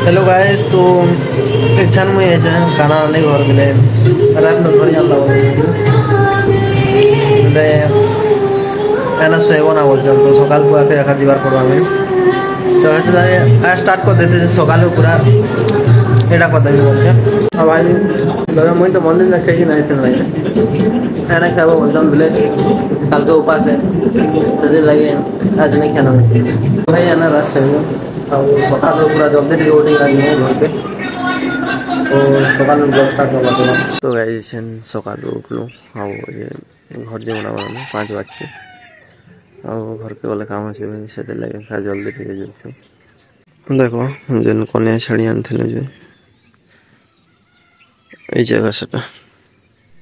Hello guys. तो इच्छा मुझे ऐसे खाना आने घर गले रात न धरी आला बोले एना सोएब ना बोल तो सकाल को आके एका जीवार पड़ो आमे तो आज स्टार्ट कर देते सकाल पूरा एटा कर देबी बोल के अब भाई लगा मुझे तो मंदिर ना खाई नहीं थे भाई एना खाबो बोलता बोले कल के उपास है तो लगे आज नहीं खाना भाई एना रात से सकाल पूरा जल्दी टी उठी गई घर पे तो सकाल ब्लॉग स्टार्ट करवा तो गाइस सकाल उठलु हाँ ये घर जो बना 5 बजे और घर के गले काम अच्छे से लगे खा जल्दी टे जाऊँ देखो जेन कन्या शाड़ी आनी जो ये जगह से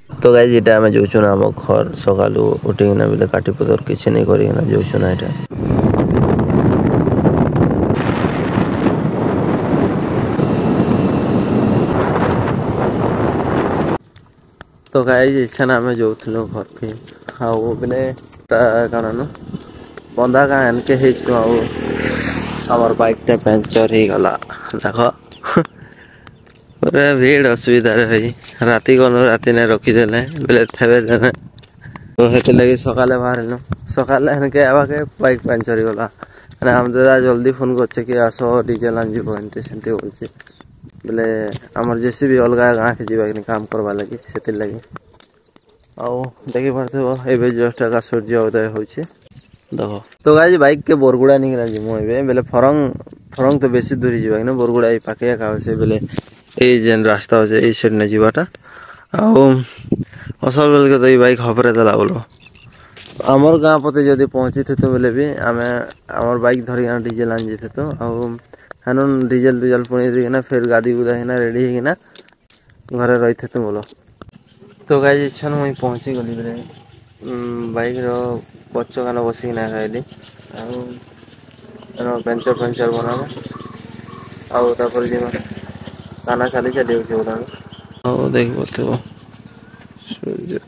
तो गाइस ये आम जाऊँ ना आम घर सकाल उठिना बोले काटी पदर किसी नहीं करना जाऊँ ना यहाँ तो गाइस इच्छा ना आम जाऊँ घर के हाँ बोले कण न बंधा का एनके आमर बाइक टा पंचर हो गला देख पूरा भीड़ असुविधा भाई राति गलु राति ने रखीदे बोले थे देने तो ये लगे सकाले बाहर सकाले एनके आवाके बाइक पंचर हो गला आम दादा जल्दी फोन कर आस डीजेल आन जीव एमती सेमती बोलचे बोले आमर जेसी भी अलग गाँ के जावा काम करवा लगी से लगे आउ देखी पार्थ एवं जस्ट का सूर्य उदय होचे देख तो गाइस बाइक के बोरगुड़ा निकला जी मुझे बोले फरंग फरंग तो बेसी दूरी जावा कि बोरगुड़ा ये पाखे एका से बोले ये जेन रास्ता अच्छे ये साइड ने जावाटा असल बेल के तो ये बाइक हपरे देला बोलो आमर गाँ पते जदि पहुँची थे तो बोले भी आम आमर बाइक धरिक डीजेल आन जाते तो हेन डीजेल डीजेल पुणी देना फिर गाड़ी गुदा है रेडी होना घरे रही थे तो बोलो तो गाइस इच्छा मुझे पहुँची गली बोले बाइक पच कान बसिकिना खाइली पेंचर पेंचर बना आउपर काना चली चली बोला देख पार्थ सूर्य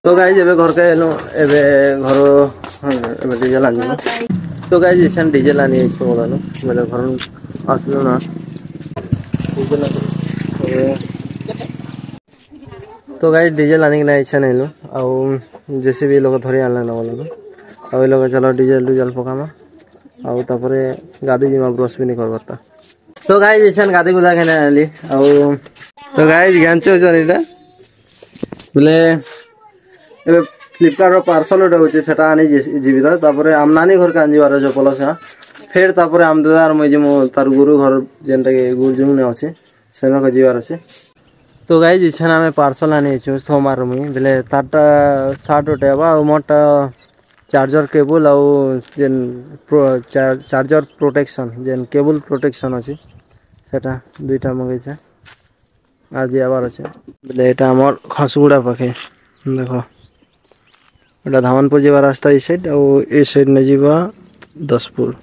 तो गाइस एबे घर के एलो एबे घर एबे डीजेल आनी तो गाइस इसन डीजेल आनी बोलानो बोले घर आसलो ना डीजेल तो गाइस डीजेल आनी ना इच्छा नहीं लो आउ जैसे भी लोग धरी आनला ना बोलानो आउ लोग चलो डीजेल डीजेल पकामा आउ तापरे गादी जिमा ब्रश भी नहीं करबता तो गाइस इसन गादी गुदा केना आली आउ तो गाइस गांचो जरीटा बोले ए फ्लिपकार्ट पार्सल गोटे होचे सेटा आनी जीवी तापर आम नानी घर के आनबार अच्छे पलस फिर तापर आम दादार मुझे मो तार गुरु घर जेनटा कि गुरुजुंग ने अच्छे सेना को जीवार अच्छे तो गाइस इच्छा आम पार्सल आनी सोमवार मुई बोले तारटा सार्ट गोटे हवा मोटा चार्जर केबल आउ जेन चार्जर प्रोटेक्शन जेन केबल प्रोटेक्शन अच्छे सेटा दुईटा मंगेছে आज आबार अच्छे बोले यहाँ आम खसगुड़ा पाखे देख एटा धामनपुर जावा रास्ता ये साइड और ये साइड ने जावा दसपुर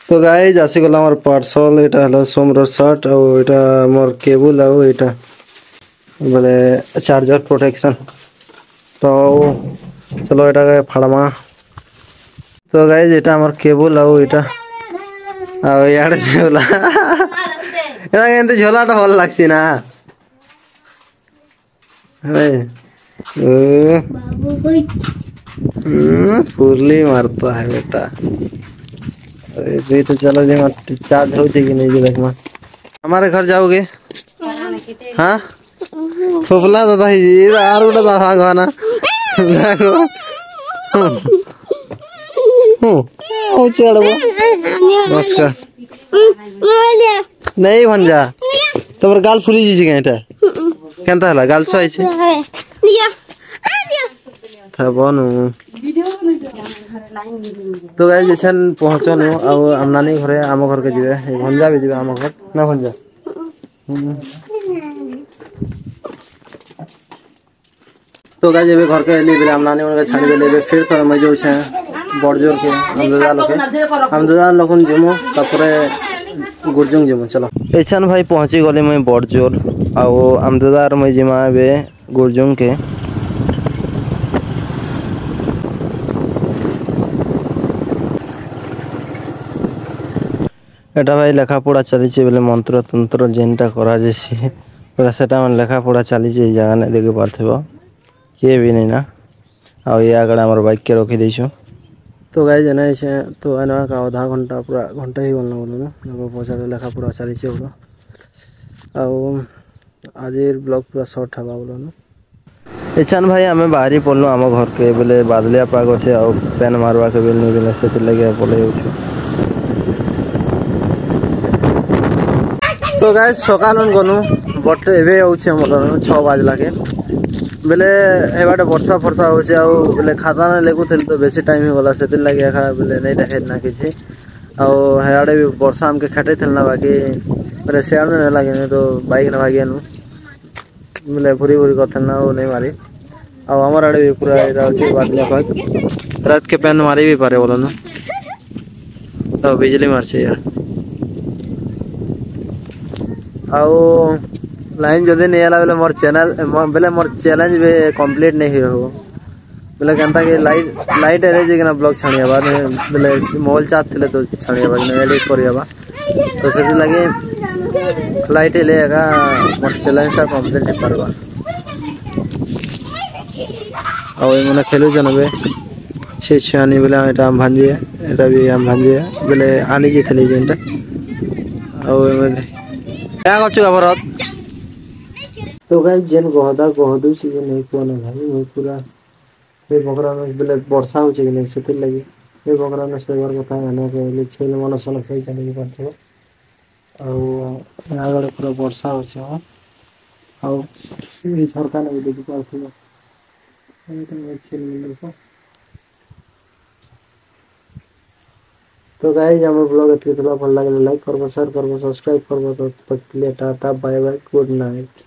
तो गाइस आसीगला मोर पार्सल एटा हलो सोमर शर्ट और एटा मोर केबल और एटा बोले चार्जर प्रोटेक्शन तो चलो एटा फाड़मा तो गाइस एटा मोर केबल और एटा यार झोला एटा केनते झोलाटा भल लागछि ना फुरली मारता है बेटा अभी तो चलो जी चार्ज हो कि नहीं देखना हमारे घर जाओगे हाँ फुफला दादा ही आर उड़ा दादा गाना देखो चढ़ो नमस्कार नहीं भंजा तुम गाल फुली जी कहीं केनता हला गाल छुआई छे बनू तो गाइस जैसन पहुँचनु आम नानी घरे आम घर के जीवे भंजा भी जीवे आम घर ना भंजा तो गाइस एबे घर के एली बेले आम नानी घर के छाड़ी देले फिर थोड़ा मैं जाऊ छे बड़जोर के हमदादा लोग जमु तापरे गुरजुंग जमु चलो एछन भाई पहुंची गली मैं बड़जोर आउ हमदादा मैं जिमा बे गुरजुंग के एटा भाई लेखा पढ़ा चली बोले मंत्र तंत्र जेनटा करा जैसी पूरा सेटा मन लेखा पढ़ा चली जगह नहीं देखे पार्थेब किए भी नहीं ना आ ये आगे आम बाइक के रखी देछु तो गाइज एना तो एना का आधा घंटा पूरा घंटा ही गल बोलो ना पचार लेखा पढ़ा चली बोलो आज ब्लॉग पूरा सर्ट हवा बोलो ना एछान भाई आम बाहरी पड़लु आम घर के बोले बादलिया पाग अच्छे आ पेन मारवा के बेल नहीं बेले से लगे पलि जाऊँ तो गाइज सकाल गनु बट एवं आमर 6 बजला के बेले एबाटे वर्षा फर्षा होले खाता ना लेगुल तो बेसी टाइम हो गला से लगे एखा बेले नहीं देखे ना किसी आड़े भी वर्षा आमके खेटे थे ना बाकी बेले सियाड़े नहीं लगे तो बाइक ना भागे नु बेले भूरी भूरी कथे ना नहीं मारी आमर आड़े भी पूरा बादलिया पाक रात के पेन मारी भी पारे बोलो ना तो बिजली मारछे यार आउ लाइन जदि नहीं आला बेले मोर चैनल बेले मोर चैलेंज भी कंप्लीट नहीं हो बेले केनता कि लाइट एरे जे ना ब्लॉग छानिया बा बेले मोबाइल चार्ज थिले तो छानिया बा एडिट करिया बा तो से लगे लाइट एलेगा मोर चैलेंज ता कंप्लीट नहीं करबा आउ मने खेलु जनबे से छानी बेले एटा हम भांजे एटा भी हम भांजे बेले आनी जे थले जेनटा आउ मने क्या करछु भरत तो गाइस जेन गहदा गहदु चीज नहीं कोना भाई वो पूरा ये बकरा में बेले वर्षा हो कि नहीं से लगे ये बकरा में सेवर बता आने के लिए छेल मन सन सही जाने की बात है और आगले पूरा वर्षा हो छ और ये झरका नहीं देखि पाछो ये छेल मिल तो गाइस हम ब्लॉग एतके भल लगे लाइक करबो शेयर करबो सब्सक्राइब करबो तो tata bye bye good night.